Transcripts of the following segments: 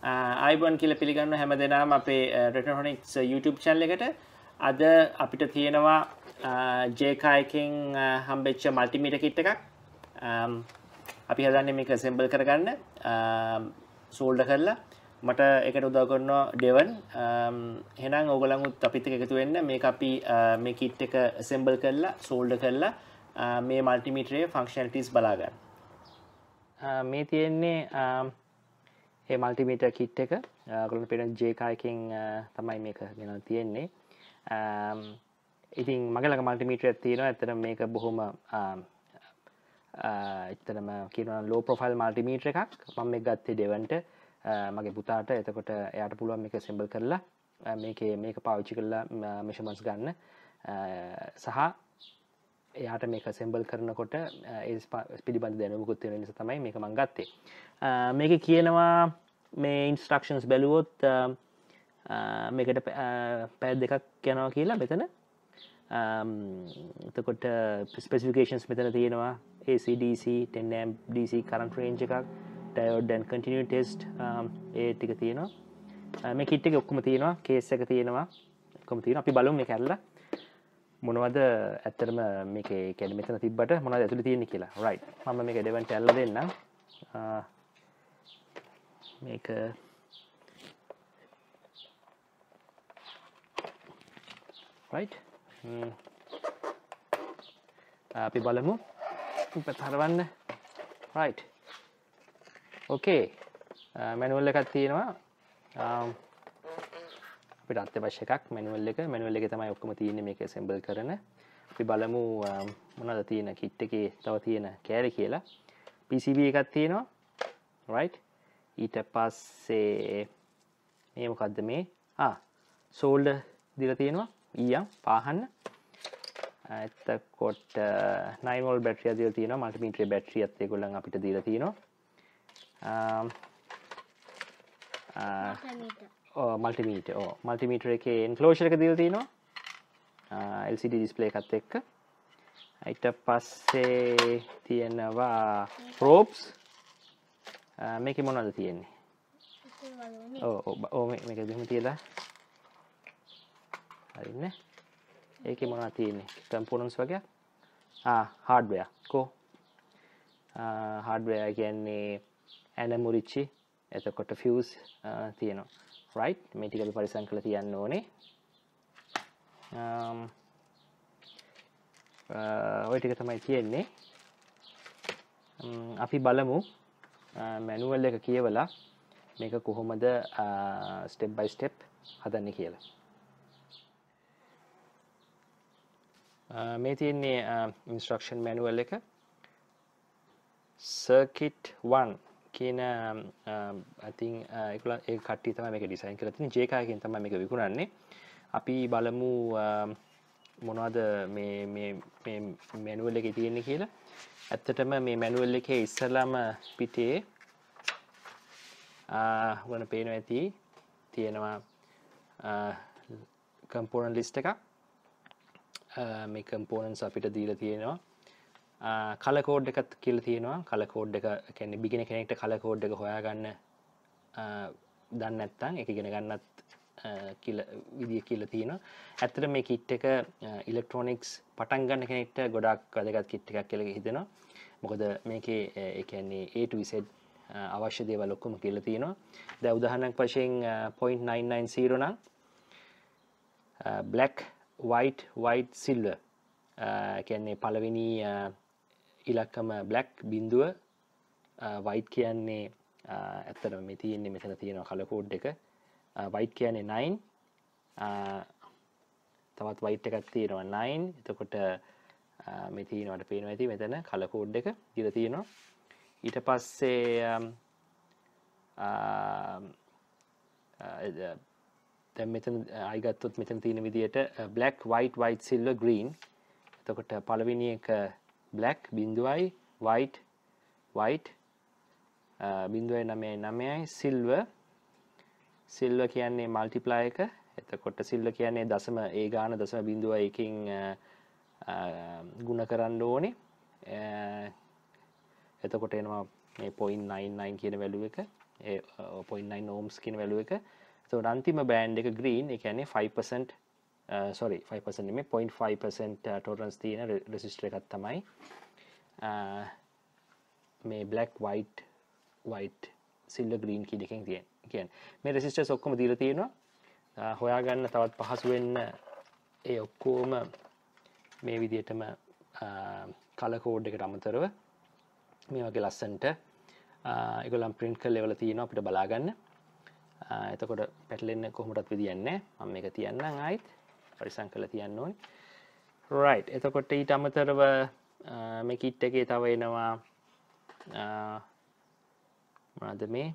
අයිබන් කියලා පිළිගන්න හැම දෙනාම අපේ රෙටනොනික්ස් YouTube channel එකට. අද අපිට තියෙනවා Jaycar එකෙන් හම්බෙච්ච මල්ටිමීටර් කිට් එකක්. අපි හදන්නේ මේක assemble කරගන්න solder කරලා මට ඒකට උදව් කරනවා Devon. එහෙනම් ඕගොල්ලන්ත් අපිත් එක්ක එකතු වෙන්න මේක අපි මේ කිට් එක assemble කරලා solder කරලා මේ මල්ටිමීටරේ functionalities බලා ගන්න. මේ තියෙන්නේ ඒ මල්ටිමීටර් කිට් එක ඔයගොල්ලන්ට පේන Jaycar එකෙන් තමයි මේක ගෙනල්ලා තියෙන්නේ. ඉතින් මගේ ළඟ මල්ටිමීටර් එකක් තියෙනවා. ඇත්තටම මේක බොහොම ඇත්තටම කියනවා low profile මල්ටිමීටර් එකක්. මම මේක ගත්තේ Devonට මගේ පුතාට. එතකොට එයාට පුළුවන් මේක assemble කරලා මේක පාවිච්චි කරලා measurements ගන්න සහ එයාට මේක assemble කරනකොට ඒ පිළිබඳ දැනුමකුත් තියෙන නිසා තමයි මේක මම ගත්තේ. මේකේ කියනවා මේ instructions බැලුවොත් මේකට පැය දෙකක් යනවා කියලා මෙතන. එතකොට specifications මෙතන තියෙනවා AC DC 10 amp DC current range එකක්, diode and continuity test ඒ ටික තියෙනවා. මේ kit එකේ ඔක්කොම තියෙනවා, case එක තියෙනවා, ඔක්කොම තියෙනවා. අපි බලමු මේක ඇරලා මොනවද ඇත්තටම මේකේ කියන්නේ මෙතන තිබ්බට මොනවද ඇතුලේ තියෙන්නේ කියලා. right. මම මේක Devonට ඇරලා දෙන්නම්. මේක right. අපි බලමු. උපතරවන්න. right. okay. manual එකක් තියෙනවා. අපිට අත්‍යවශ්‍ය එකක් manual එක. manual එකේ තමයි ඔක්කොම තියෙන්නේ මේක assemble කරන. අපි බලමු මොනවද තියෙන kit එකේ තව තියෙන කෑලි කියලා. PCB එකක් තියෙනවා. right. ඊට පස්සේ මේ මොකද්ද මේ? solder දීලා තියෙනවා. ඊයම් පාහන්න. එතකොට 9 volt බැටරියක් දීලා තියෙනවා. මල්ටිමීටරේ බැටරියත් ඒගොල්ලන් අපිට දීලා තියෙනවා. මල්ටිමීටර් එකේ එන්ක්ලෝෂර් එක දීලා තියෙනවා. LCD ඩිස්ප්ලේ එකත් එක්ක. ඊට පස්සේ තියෙනවා probes. මේකේ මොනවද තියෙන්නේ? මේක දෙන්න තියලා. හරිනේ. ඒකේ මොනවද තියෙන්නේ? components වගේ. hardware. hardware කියන්නේ ඇනමුරිච්චි. එතකොට fuse තියෙනවා. right. මේ ටික අපි පරිසම් කරලා තියන්න ඕනේ. ඔය ටික තමයි තියෙන්නේ. අපි බලමු manual එක කියවලා මේක කොහොමද step by step හදන්නේ කියලා. මේ තියෙන්නේ instruction manual එක. circuit 1 කියන I think ඒ කට්ටිය තමයි මේක ඩිසයින් කරලා තියෙන්නේ. Jaycar එකෙන් තමයි මේක විකුණන්නේ. අපි බලමු මොනවද මේ manual එකේ තියෙන්නේ කියලා. ඇත්තටම මේ manual එකේ ඉස්සරළම පිටේ ඔයගොල්ලන්ට පේනවා ඇති තියෙනවා component list එකක්. මේ components අපිට දීලා තියෙනවා. color code එකක් කියලා තියෙනවා. color code එක කියන්නේ beginner කෙනෙක්ට color code එක හොයාගන්න දන්නේ නැත්නම් ඒක ඉගෙන ගන්නත් කියලා විදිය කියලා තියෙනවා. ඇත්තට මේ kit එක electronics පටන් ගන්න කෙනෙක්ට ගොඩාක් වැදගත් kit එකක් කියලා හිතෙනවා. මොකද මේකේ ඒ කියන්නේ A to Z අවශ්‍ය දේවල් ඔක්කොම කියලා තියෙනවා. දැන් උදාහරණයක් වශයෙන් 0.990 නම් black white silver කියන්නේ පළවෙනි ඉලක්කම black බිඳුව white කියන්නේ ඇත්තටම මේ තියෙන්නේ මෙතන තියෙනවා color code එක. white කියන්නේ 9 තවත් white එකක් තියෙනවා 9. එතකොට මේ තියෙනවට පේනවා ඇති මෙතන color code එක දීලා තියෙනවා. ඊට පස්සේ දැන් මෙතන ආයි ගත්තොත් මෙතන තියෙන විදිහට black white silver green. එතකොට පළවෙනි එක black බිඳුවයි white බිඳුවයි 9යි silver කියන්නේ multiply එක. එතකොට silver කියන්නේ දශම ඒ ගාන දශම බිඳුව එකකින් ගුණ කරන්න ඕනේ. එතකොට එනවා මේ 0.99 කියන වැලියු එක. 0.9 ohms කියන value එක. එතකොට අන්තිම බෑන්ඩ් එක green, ඒ කියන්නේ 5% 5% නෙමෙයි 0.5% tolerance තියෙන resistor එකක් තමයි මේ black white silver green කියන එකෙන් කියන්නේ. මේ resistors ඔක්කොම දීලා තියෙනවා. හොයාගන්න තවත් පහසු වෙන්න ඒ ඔක්කොම මේ විදිහටම color code එකට අමතරව මේ වගේ ලස්සනට ඒගොල්ලන් print කරලා ලෙවල තියෙනවා අපිට බලා ගන්න. එතකොට පැටලෙන්න කොහොමදත් විදියක් නැහැ. මම මේක තියන්නම් ආයිත් පරිසම් කරලා තියන්න ඕනේ. right. එතකොට ඊට අමතරව මේ kit එකේ තව එනවා මොනවද මේ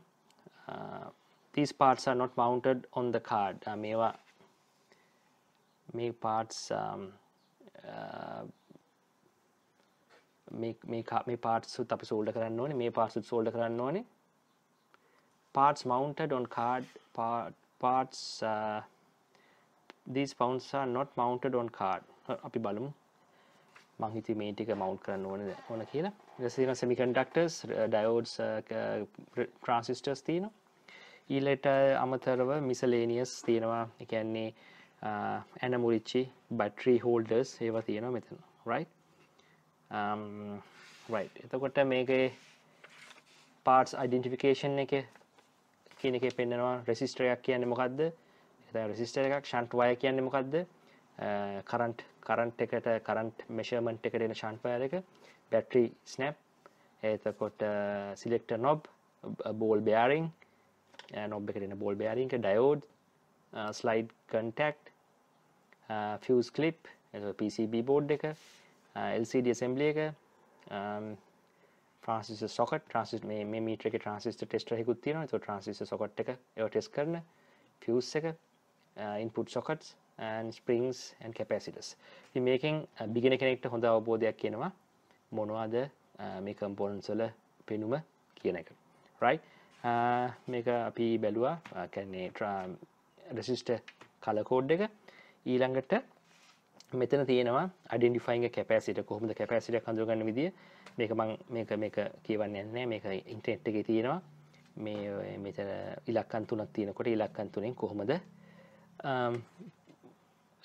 these parts are not mounted on the card. මේවා මේ parts මේ parts උත් අපි solder කරන්න ඕනේ. මේ parts උත් solder කරන්න ඕනේ. Parts mounted on card parts these parts are not mounted on card. අපි බලමු මං හිතුවේ මේ ටික mount කරන්න ඕන කියලා. ඊට පස්සේ semiconductors diodes transistors තියෙනවා. ඊළට අමතරව miscellaneous තියෙනවා. ඒ කියන්නේ anamurichi battery holders ඒවා තියෙනවා මෙතන. right right. එතකොට මේකේ parts identification එක කියන එකේ පෙන්නනවා resistor එකක් කියන්නේ මොකද්ද? එතන resistor එකක්, shunt wire කියන්නේ මොකද්ද? current එකට current measurement එකට එන shunt wire එක, battery snap, එතකොට selector knob, ball bearing, knob එකට එන ball bearing එක, diode, slide contact, fuse clip, එතකොට PCB board එක, LCD assembly එක, transistor socket, transistor මේ meter එකේ transistor tester එකකුත් තියෙනවා. ඒක transistor socket එක ඒව test කරන, fuse එක, input sockets and springs and capacitors. ඉතින් මේකෙන් beginner කෙනෙක්ට හොඳ අවබෝධයක් එනවා මොනවද මේ components වල පෙනුම කියන එක. right. මේක අපි බැලුවා කියන්නේ resistor color code එක. ඊළඟට මෙතන තියෙනවා identifying a capacitor. කොහොමද capacitor එක හඳුනගන්න විදිය. මේක කියවන්නේ නැහැ. මේක ඉන්ටර්නෙට් එකේ තියෙනවා. මේ මෙතන ඉලක්කම් තුනක් තියෙනකොට ඉලක්කම් තුනෙන් කොහොමද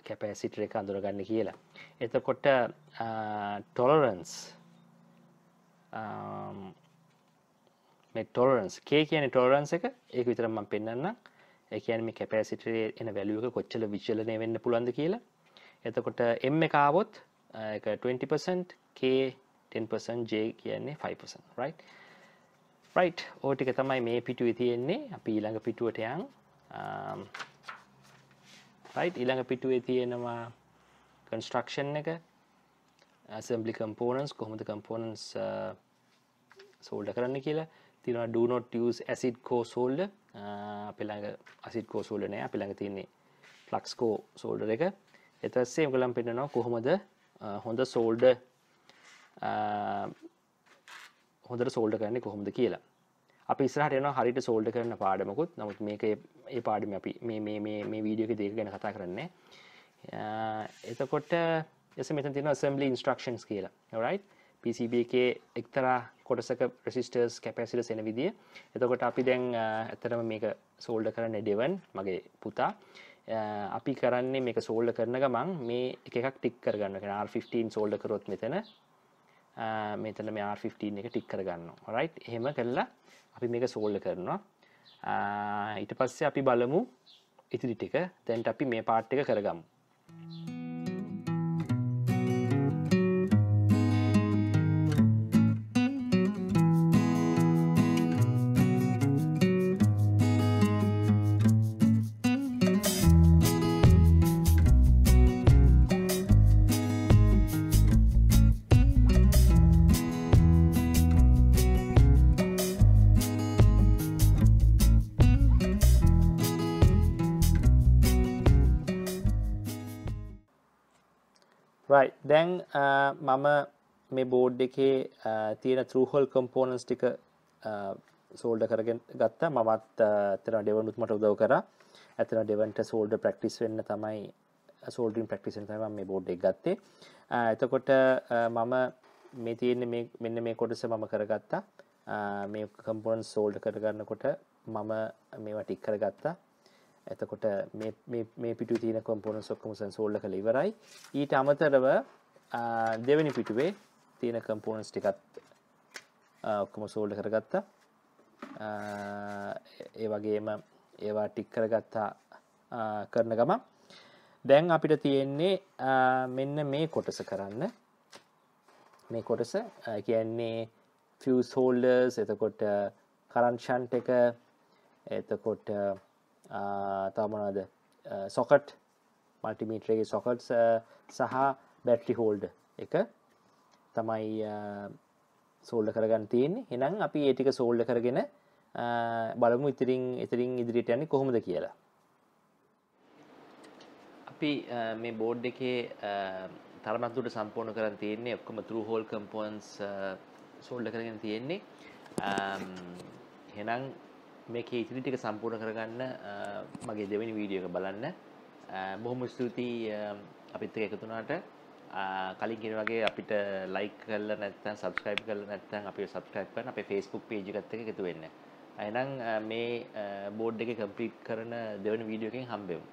capacitor එක හඳුනගන්නේ කියලා. එතකොට tolerance මේ tolerance K කියන්නේ tolerance එක. ඒක විතරක් මම පෙන්නන්නම්. ඒ කියන්නේ මේ capacitor එන value එක කොච්චර විචලනය වෙන්න පුළුවන්ද කියලා. එතකොට M එක ආවොත් ඒක 20%, K 10%, J කියන්නේ 5%. right. ඔය ටික තමයි මේ පිටුවේ තියෙන්නේ. අපි ඊළඟ පිටුවට යන්. right. ඊළඟ පිටුවේ තියෙනවා construction එක, assembly components, කොහොමද components solder කරන්න කියලා. තියෙනවා do not use acid core solder. අපි ළඟ acid core solder නෑ. අපි ළඟ තියෙන්නේ flux core solder එක. ඊට පස්සේ ඔයගොල්ලන් පෙන්නනවා කොහොමද හොඳ solder හොඳට solder කරන්නේ කොහොමද කියලා. අපි ඉස්සරහට යනවා හරියට solder කරන පාඩමකුත්. නමුත් මේක ඒ පාඩමේ අපි මේ වීඩියෝ එකේ දෙක ගැන කතා කරන්නේ. එතකොට මෙතන තියෙනවා assembly instructions කියලා. alright. PCB එකේ එක්තරා කොටසක resistors, capacitors එන විදිය. එතකොට අපි දැන් ඇත්තටම මේක solder කරන්නේ Devon මගේ පුතා. අපි කරන්නේ මේක solder කරන ගමන් මේ එකක් ටික් කරගන්න. ඒ කියන්නේ R15 solder කරොත් මෙතන මේ R15 එක ටික් කරගන්නවා. alright. එහෙම කළා අපි මේක solder කරනවා. ඊට පස්සේ අපි බලමු ඉතිරි ටික. දැන් අපි මේ part එක කරගමු. right. දැන් මම මේ board එකේ තියෙන through hole components ටික solder කරගෙන ගත්තා. මමත් ඇත්තටම Devon උත් මට උදව් කරා. ඇත්තටම Devonට solder practice වෙන්න තමයි soldering practice වෙන්න තමයි මම මේ board එක ගත්තේ. එතකොට මම මේ තියෙන්නේ මෙන්න මේ කොටස මම කරගත්තා. මේ components solder කරගන්නකොට මම මේවා ටික් කරගත්තා. එතකොට මේ පිටුවේ තියෙන components ඔක්කොම solder කරලා ඉවරයි. ඊට අමතරව දෙවෙනි පිටුවේ තියෙන components ටිකත් ඔක්කොම solder කරගත්තා. ඒ වගේම ඒවා ටික් කරගත්තා කරන ගමන් දැන් අපිට තියෙන්නේ මෙන්න මේ කොටස කරන්න. මේ කොටස කියන්නේ fuse holders, එතකොට current shunt එක, එතකොට තව මොනවද socket, multimeter එකේ sockets සහ battery holder එක තමයි solder කරගන්න තියෙන්නේ. එහෙනම් අපි ඒ ටික solder කරගෙන බලමු ඉතින් ඉදිරියට යන්නේ කොහොමද කියලා. අපි මේ බෝඩ් එකේ තරමක් දුරට සම්පූර්ණ කරන් තියෙන්නේ ඔක්කොම through hole components solder කරගෙන තියෙන්නේ. එහෙනම් මේකේ ඉතිරි ටික සම්පූර්ණ කරගන්න මගේ දෙවෙනි වීඩියෝ එක බලන්න. බොහොම ස්තුතියි අපිත් එක්ක එකතු වුණාට. කලින් කියන වගේ අපිට like කරලා නැත්නම් subscribe කරලා නැත්නම් අපිව subscribe කරන්න අපේ Facebook page එකත් එක්ක එකතු වෙන්න. එහෙනම් මේ බෝඩ් එකේ complete කරන දෙවෙනි වීඩියෝ එකෙන් හම්බෙමු.